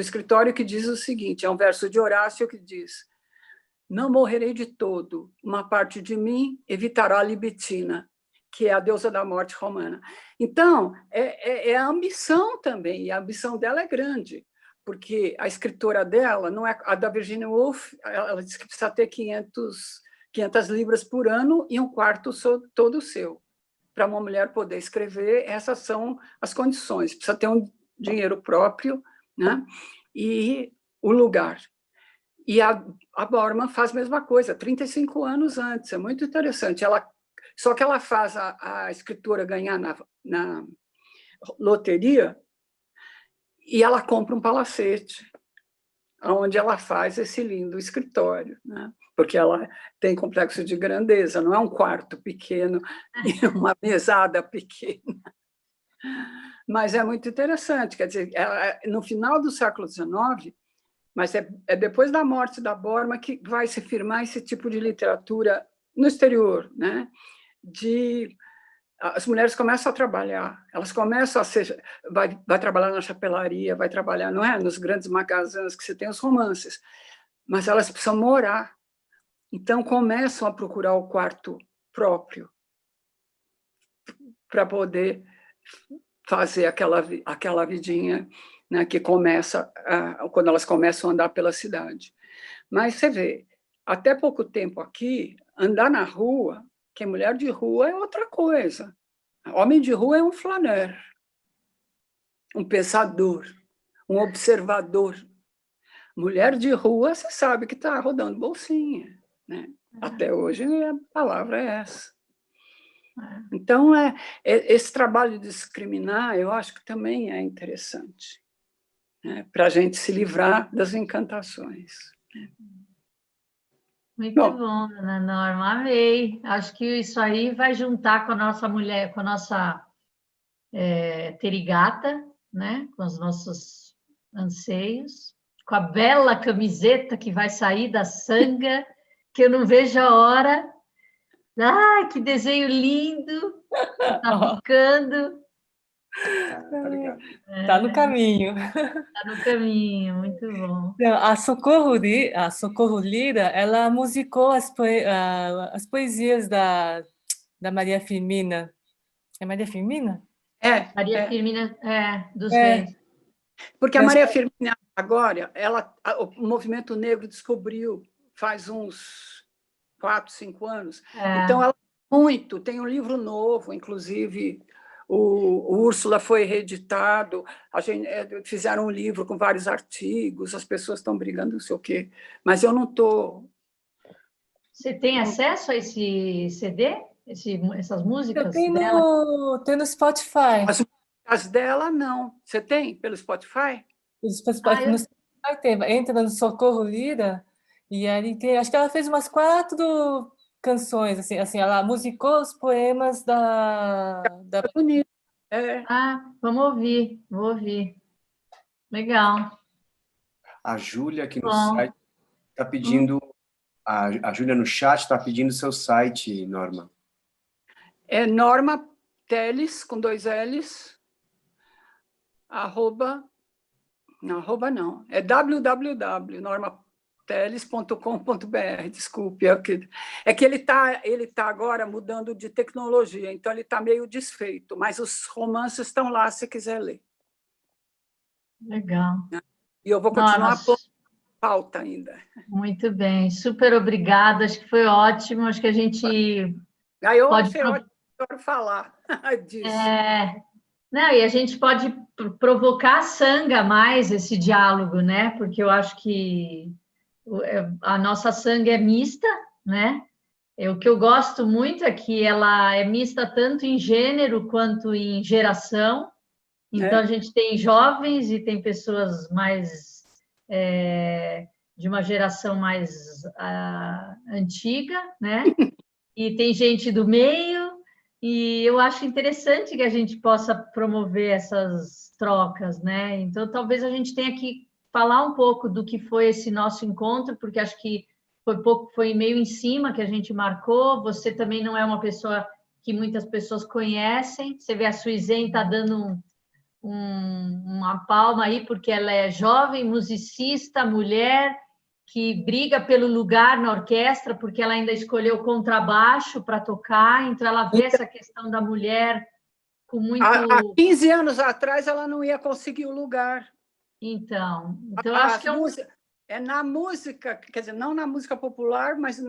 escritório que diz o seguinte, é um verso de Horácio que diz: não morrerei de todo, uma parte de mim evitará a Libitina, que é a deusa da morte romana. Então, é a ambição também, e a ambição dela é grande, porque a escritora dela, não é a da Virginia Woolf, ela diz que precisa ter 500 libras por ano e um quarto todo seu. Para uma mulher poder escrever, essas são as condições. Precisa ter um dinheiro próprio, né? E o lugar. E a Borman faz a mesma coisa, 35 anos antes, é muito interessante. Só que ela faz a escritora ganhar na loteria e ela compra um palacete, onde ela faz esse lindo escritório, né? Porque ela tem complexo de grandeza, não é um quarto pequeno e uma mesada pequena. Mas é muito interessante, quer dizer, no final do século XIX, mas é depois da morte da Borma que vai se firmar esse tipo de literatura no exterior, né? As mulheres começam a trabalhar, elas começam a ser, vai trabalhar na chapelaria, vai trabalhar, não é, nos grandes magazins que você tem os romances, mas elas precisam morar, então começam a procurar o quarto próprio para poder fazer aquela vidinha, né, que começa quando elas começam a andar pela cidade. Mas você vê, até pouco tempo aqui, andar na rua, que mulher de rua é outra coisa. Homem de rua é um flaneur, um pensador, um observador. Mulher de rua, você sabe que está rodando bolsinha, né? Até hoje a palavra é essa. Então, esse trabalho de discriminar, eu acho que também é interessante, né? Para a gente se livrar das encantações. Muito bom, Dona Norma, amei. Acho que isso aí vai juntar com a nossa mulher, com a nossa terigata, né? Com os nossos anseios, com a bela camiseta que vai sair da sanga, que eu não vejo a hora. Ai, que desenho lindo que está ficando. Está no caminho. Está no caminho, muito bom. A Socorro Lira, ela musicou as poesias da Maria Firmina. É Maria Firmina? Maria Firmina, dos Reis. Porque a Maria Firmina, agora, o movimento negro descobriu, faz uns 4, 5 anos. Então, ela tem um livro novo, inclusive o Úrsula foi reeditado, fizeram um livro com vários artigos, as pessoas estão brigando, não sei o quê, mas eu não estou... Você tem acesso a esse CD? Essas músicas dela? Tem no Spotify. As dela, não. Você tem pelo Spotify? No Spotify tem. Entra no Socorro Lira e ali tem... Acho que ela fez umas 4 canções, assim, ela musicou os poemas da... Bonito. Vamos ouvir, vou ouvir. Legal. A Júlia aqui no Bom. site está pedindo... A Júlia no chat está pedindo seu site, Norma. É Norma Teles, com 2 L's, arroba não, é www.normateles.com.br, desculpe, é que ele tá agora mudando de tecnologia, então ele está meio desfeito, mas os romances estão lá, se quiser ler. Legal. E eu vou continuar Norma, por pauta ainda. muito bem, super obrigada, acho que foi ótimo, acho que a gente Eu pode... achei ótimo, adoro falar disso. Não, e a gente pode provocar a sanga mais esse diálogo, né? Porque eu acho que a nossa sanga é mista, né? O que eu gosto muito é que ela é mista tanto em gênero quanto em geração. Então, a gente tem jovens e tem pessoas mais de uma geração mais antiga, né? E tem gente do meio, e eu acho interessante que a gente possa promover essas trocas, né? Então, talvez a gente tenha que falar um pouco do que foi esse nosso encontro, porque acho que foi meio em cima que a gente marcou. Você também não é uma pessoa que muitas pessoas conhecem. Você vê a Suizen está dando uma palma aí, porque ela é jovem, musicista, mulher, que briga pelo lugar na orquestra, porque ela ainda escolheu contrabaixo para tocar, então ela vê essa questão da mulher com muito... Há 15 anos atrás, ela não ia conseguir o lugar. Então acho que na música, quer dizer, não na música popular, mas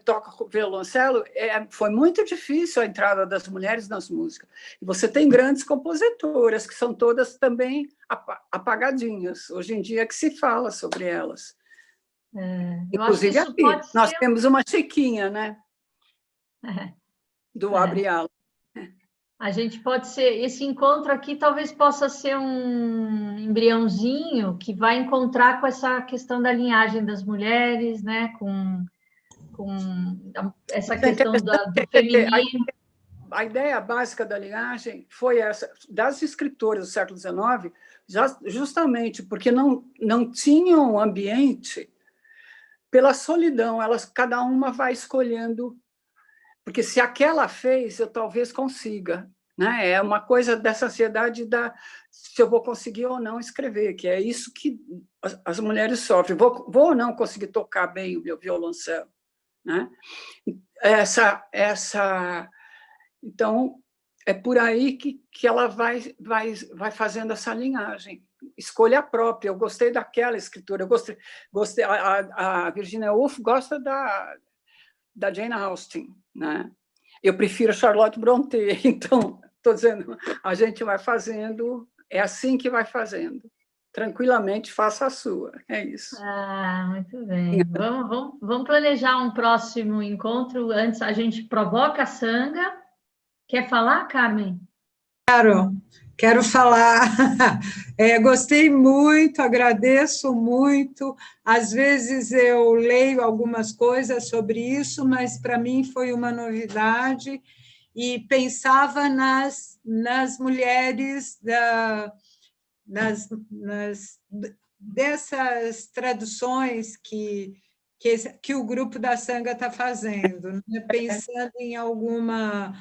toca violoncelo, foi muito difícil a entrada das mulheres nas músicas. E você tem grandes compositoras, que são todas também apagadinhas. Hoje em dia é que se fala sobre elas. Inclusive aqui, nós temos uma Chiquinha, né? Do Abre Alas. A gente pode ser... Esse encontro aqui talvez possa ser um embriãozinho que vai encontrar com essa questão da linhagem das mulheres, né? Com essa questão do feminino. A ideia básica da linhagem foi essa, das escritoras do século XIX, justamente porque não tinham ambiente pela solidão, cada uma vai escolhendo, porque se aquela fez, eu talvez consiga, né? É uma coisa dessa ansiedade se eu vou conseguir ou não escrever, que é isso que as mulheres sofrem. Vou ou não conseguir tocar bem o meu violoncelo, né? Então, é por aí que ela vai fazendo essa linhagem. Escolha própria. Eu gostei daquela escritora, eu gostei a Virginia Woolf gosta da Jane Austen, né? Eu prefiro a Charlotte Brontë. Então, estou dizendo, a gente vai fazendo, é assim que vai fazendo. Tranquilamente, faça a sua. É isso. Muito bem. Vamos planejar um próximo encontro. Antes, a gente provoca a sanga. Quer falar, Carmen? Quero falar. Gostei muito, agradeço muito. Às vezes eu leio algumas coisas sobre isso, mas para mim foi uma novidade e pensava nas mulheres dessas traduções que o grupo da Sanga está fazendo, né? Pensando em alguma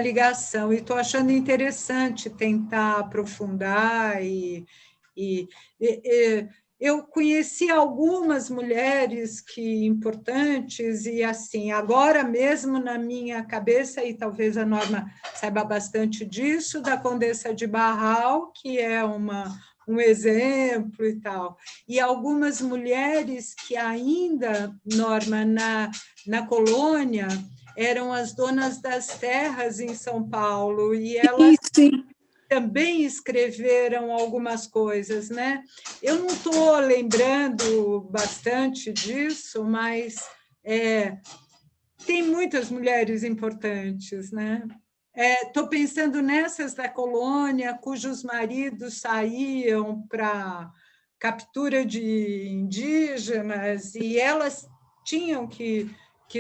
ligação, e estou achando interessante tentar aprofundar eu conheci algumas mulheres importantes, e assim, agora mesmo na minha cabeça, e talvez a Norma saiba bastante disso, da Condessa de Barral, que é um exemplo e tal. E algumas mulheres que ainda, Norma, na colônia, eram as donas das terras em São Paulo, e elas também escreveram algumas coisas, né? Eu não estou lembrando bastante disso, mas tem muitas mulheres importantes, né? Estou pensando nessas da colônia, cujos maridos saíam para captura de indígenas, e elas tinham que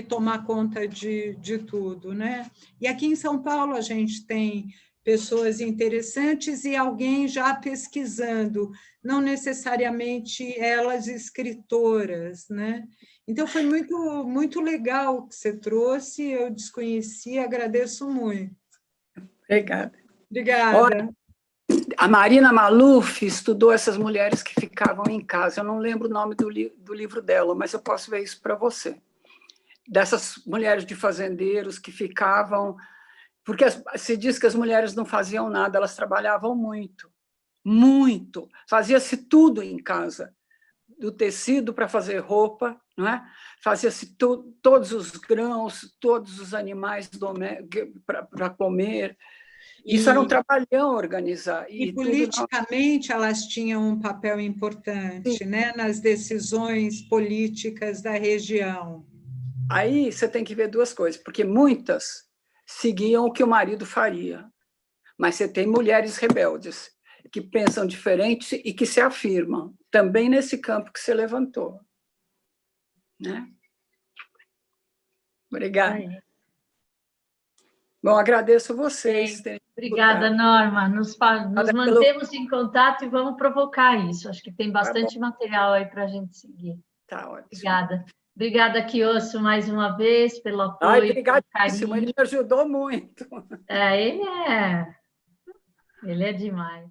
tomar conta de tudo, né? E aqui em São Paulo a gente tem pessoas interessantes e alguém já pesquisando, não necessariamente elas escritoras, né? Então, foi muito legal o que você trouxe, eu desconhecia, agradeço muito. Obrigada. Obrigada. A Marina Maluf estudou essas mulheres que ficavam em casa. Eu não lembro o nome do livro dela, mas eu posso ver isso para você. Dessas mulheres de fazendeiros que ficavam... Porque se diz que as mulheres não faziam nada, elas trabalhavam muito, muito. Fazia-se tudo em casa, do tecido para fazer roupa, não é? Fazia-se todos os grãos, todos os animais para comer. Isso era um trabalhão organizar. E politicamente elas tinham um papel importante, né, nas decisões políticas da região. Aí você tem que ver duas coisas, porque muitas seguiam o que o marido faria, mas você tem mulheres rebeldes que pensam diferente e que se afirmam, também nesse campo que você levantou. Né? Obrigada. Bom, agradeço vocês. Obrigada, Norma. Nos mantemos em contato e vamos provocar isso. Acho que tem bastante material aí para a gente seguir. Tá ótimo. Obrigada. Obrigada, Kiosso, mais uma vez, pelo apoio. Obrigadíssimo, ele me ajudou muito. Ele é demais.